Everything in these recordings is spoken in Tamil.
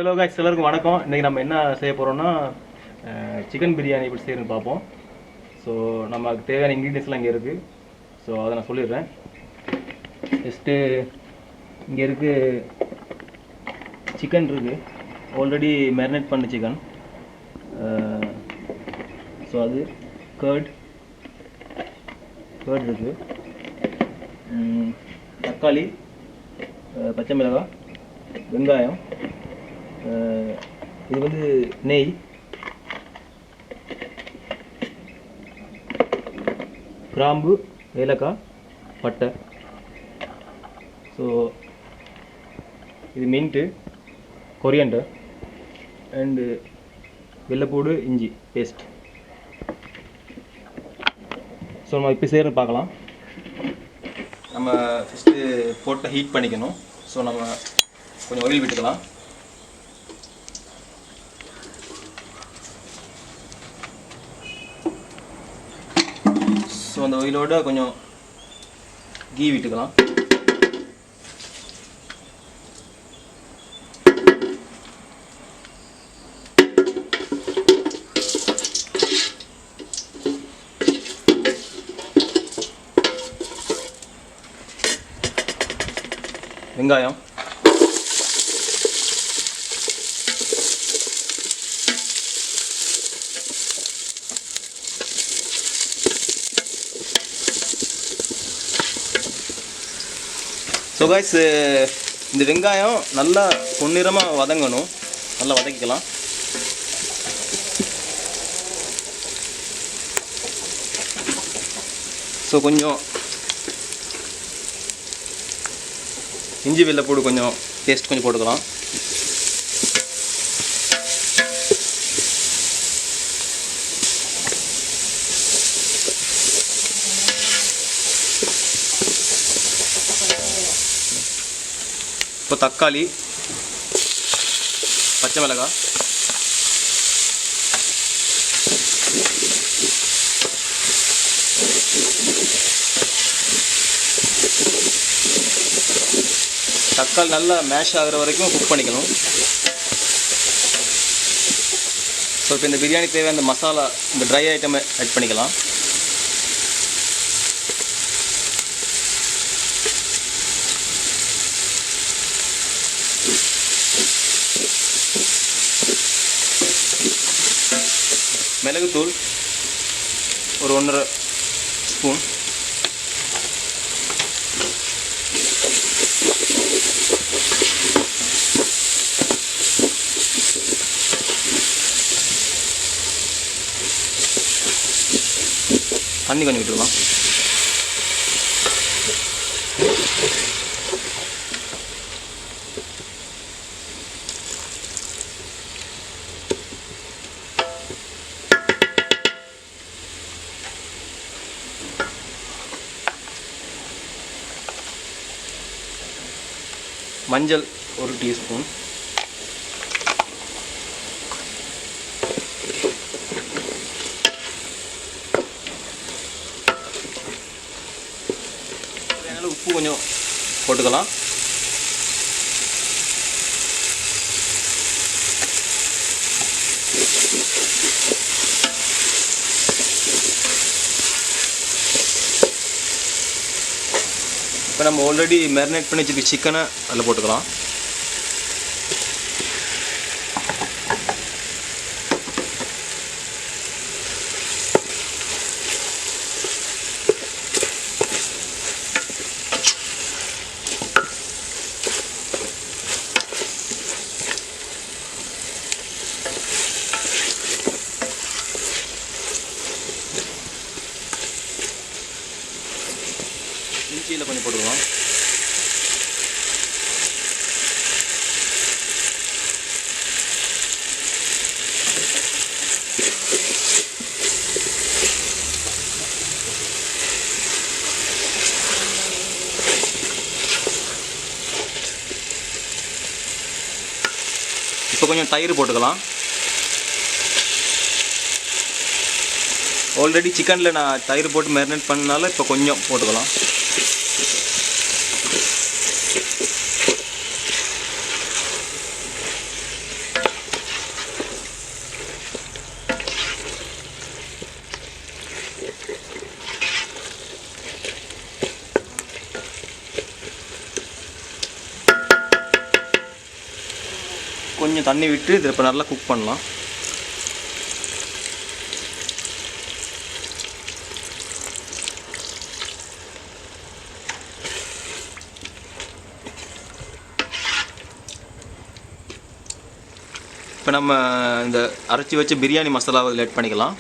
ஹலோ गाइस எல்லாருக்கும் வணக்கம். இன்னைக்கு நம்ம என்ன செய்ய போறோம்னா சிக்கன் பிரியாணி எப்படி செய்யறதுன்னு பார்ப்போம். ஸோ நமக்கு தேவையான இன்க்ரீடியன்ஸ்லாம் இங்கே இருக்குது. ஸோ அதை நான் சொல்லிடுறேன். ஃபஸ்ட்டு இங்கே இருக்குது சிக்கன் இருக்குது, ஆல்ரெடி மேரினேட் பண்ண சிக்கன். ஸோ அது கர்ட் இருக்குது, தக்காளி, பச்சை மிளகாய், வெங்காயம், இது வந்து நெய், கிராம்பு, ஏலக்காய், பட்டை. ஸோ இது மின்ட்டு, கொரியண்டர் அண்டு வெள்ளைப்பூடு, இஞ்சி பேஸ்ட். ஸோ நம்ம இப்போ செய்கிறது பார்க்கலாம். நம்ம ஃபஸ்ட்டு போட்டு ஹீட் பண்ணிக்கணும். ஸோ நம்ம கொஞ்சம் ஆயில் விட்டுக்கலாம். ஸோ அந்த ஆயிலோட கொஞ்சம் கீ விட்டுக்கலாம். வெங்காயம், ஸோ गाइस இந்த வெங்காயம் நல்லா பொன்னிறமாக வதங்கணும். நல்லா வதக்கிக்கலாம். ஸோ கொஞ்சம் இஞ்சி வெள்ளைப்பூடு கொஞ்சம் பேஸ்ட் கொஞ்சம் போட்டுக்கலாம். இப்போ தக்காளி, பச்சை மிளகாய், தக்காளி நல்லா மேஷ் ஆகிற வரைக்கும் குக் பண்ணிக்கணும். ஸோ இப்போ இந்த பிரியாணி தேவையான இந்த மசாலா, இந்த ட்ரை ஐட்டம் ஆட் பண்ணிக்கலாம். மிளகுத்தூள் ஒரு 1.5 ஸ்பூன், தண்ணி கொஞ்சம் விட்டுக்கலாம். மஞ்சள் 1 டீஸ்பூன், உப்பு கொஞ்சம் போட்டுக்கலாம். இப்போ நம்ம ஆல்ரெடி மேரினேட் பண்ணி வச்சுருக்க சிக்கனை அதில் போட்டுக்கலாம். இஞ்சியில் கொஞ்சம் போட்டுக்கலாம். இப்போ கொஞ்சம் தயிர் போட்டுக்கலாம். ஆல்ரெடி சிக்கனில் நான் தயிர் போட்டு மேரினேட் பண்ணனால இப்போ கொஞ்சம் போட்டுக்கலாம். கொஞ்சம் தண்ணி விட்டு இதை இப்போ நல்லா குக் பண்ணலாம். இப்போ நம்ம இந்த அரைச்சி வச்ச பிரியாணி மசாலாவை இதில் ஆட் பண்ணிக்கலாம்.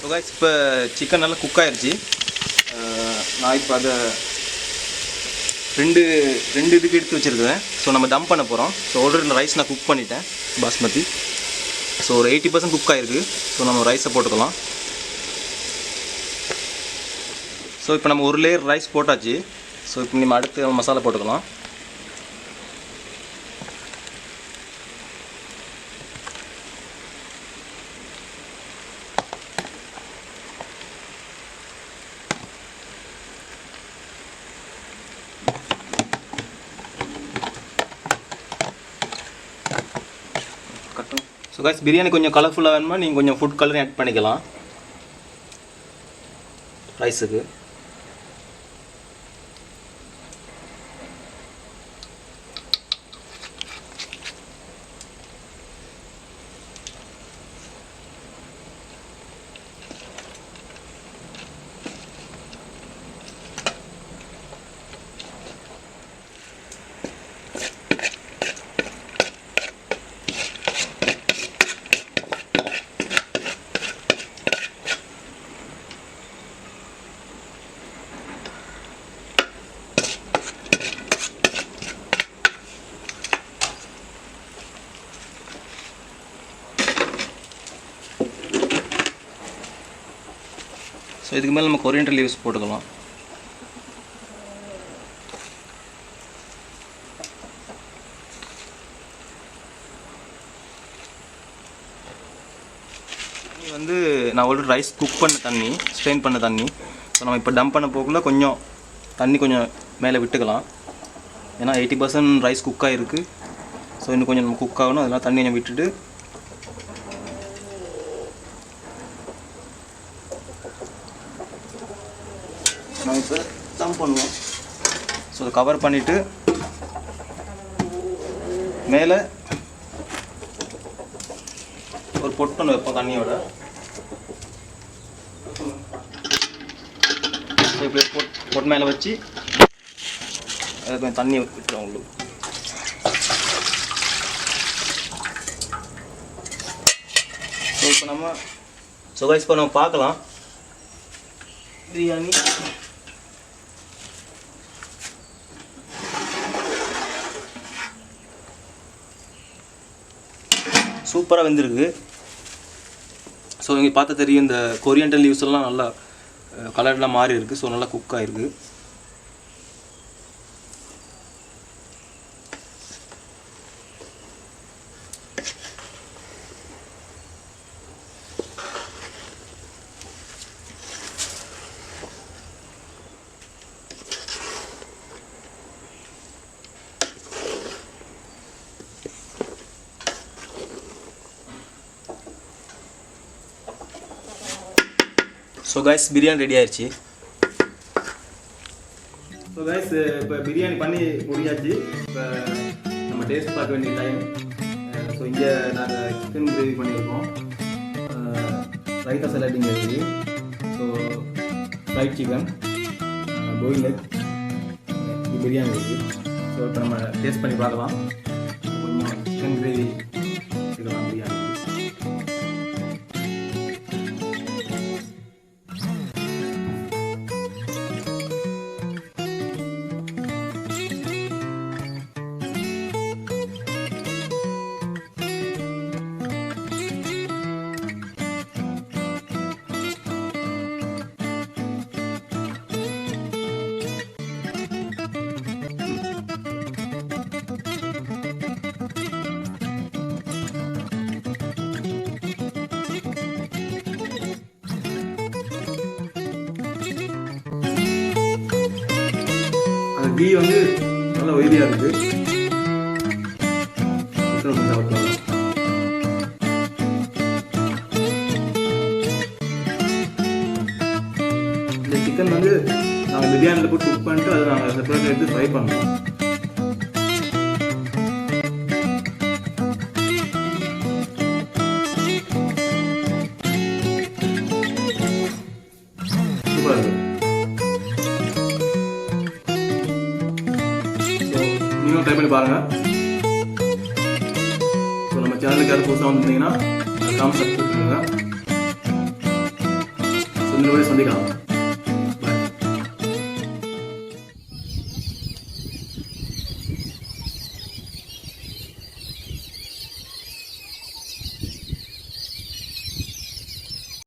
ஸோ கைஸ் இப்போ சிக்கன் நல்லா குக் ஆயிடுச்சு. நான் இப்போ அதை ரெண்டு இதுக்கு எடுத்து வச்சுருக்கேன். ஸோ நம்ம தம் பண்ண போகிறோம். ஸோ ஆல்ரெடி இந்த ரைஸ் நான் குக் பண்ணிட்டேன் பாஸ்மதி. ஸோ ஒரு 80% குக் ஆகிருக்கு. ஸோ நம்ம ரைஸை போட்டுக்கலாம். ஸோ இப்போ நம்ம ஒரு லேயர் ரைஸ் போட்டாச்சு. ஸோ இப்போ நம்ம அடுத்து மசாலா போட்டுக்கலாம். ஸோ கைஸ் பிரியாணி கொஞ்சம் கலர்ஃபுல்லாக வேணுமா நீங்கள் கொஞ்சம் ஃபுட் கலரும் ஆட் பண்ணிக்கலாம் ரைஸுக்கு. ஸோ இதுக்கு மேலே நம்ம கொரியண்டர் லீவ்ஸ் போட்டுக்கலாம். தண்ணி வந்து நான் ஆல்ரெடி ரைஸ் குக் பண்ண தண்ணி, ஸ்ட்ரெயின் பண்ண தண்ணி. ஸோ நம்ம இப்போ டம்ப் பண்ண போக்குள்ள கொஞ்சம் தண்ணி கொஞ்சம் மேலே விட்டுக்கலாம். ஏன்னா 80% ரைஸ் குக் ஆகிருக்கு. ஸோ இன்னும் கொஞ்சம் நம்ம குக் ஆகணும். அதெல்லாம் தண்ணி கொஞ்சம் விட்டுட்டு நம்ம இப்போ தம் பண்ணுவோம். ஸோ அதை கவர் பண்ணிவிட்டு மேலே ஒரு பொட்டு ஒன்று வைப்போம் தண்ணியோட. ஸோ இப்படி பொட்டு மேலே வச்சு அது கொஞ்சம் தண்ணி விட்டுருவோம் உங்களுக்கு. ஸோ இப்போ நம்ம கைஸ் இப்போ நம்ம பார்க்கலாம் பிரியாணி. சூப்பராக வெந்திருக்கு. ஸோ இங்கே பார்த்தா தெரியும் இந்த கொரியண்டர் லீவ்ஸ் எல்லாம் நல்லா கலர்லாம் மாறி இருக்குது. ஸோ நல்லா குக் ஆகிருக்கு. ஸோ கைஸ் பிரியாணி ரெடி ஆயிடுச்சு. ஸோ கைஸ் இப்போ பிரியாணி பண்ணி முடிஞ்சாச்சு. இப்போ நம்ம டேஸ்ட் பார்க்க வேண்டிய டைம். ஸோ இங்கே நாங்கள் சிக்கன் கிரேவி பண்ணியிருக்கோம். ரைத்தா சலாட் இங்கே இருக்குது. So fried chicken, boil egg, biryani இருக்குது. ஸோ இப்போ நம்ம டேஸ்ட் பண்ணி பார்க்கலாம். கொஞ்சம் சிக்கன் கிரேவி எடுத்துக்கலாம் பிரியாணி. கீ வந்து நல்லா ஒயிலியாக இருக்குது. சிக்கன் கொஞ்சம் அவுட்லாம் இந்த சிக்கன் வந்து நாங்கள் பிரியாணியில் போட்டு குக் பண்ணிட்டு அதை நாங்கள் செப்பரேட்டாக எடுத்து ஃப்ரை பண்ணுறோம். நீங்களும் ட்ரை பண்ணி பாருங்கள். ஸோ நம்ம சேனலுக்கு யாரும் புதுசாக வந்துருந்தீங்கன்னா காமெண்ட் சப்ஸ்கிரைப் பண்ணுங்கள். ஸோ இந்த வீடியோ சந்திக்கலாம்.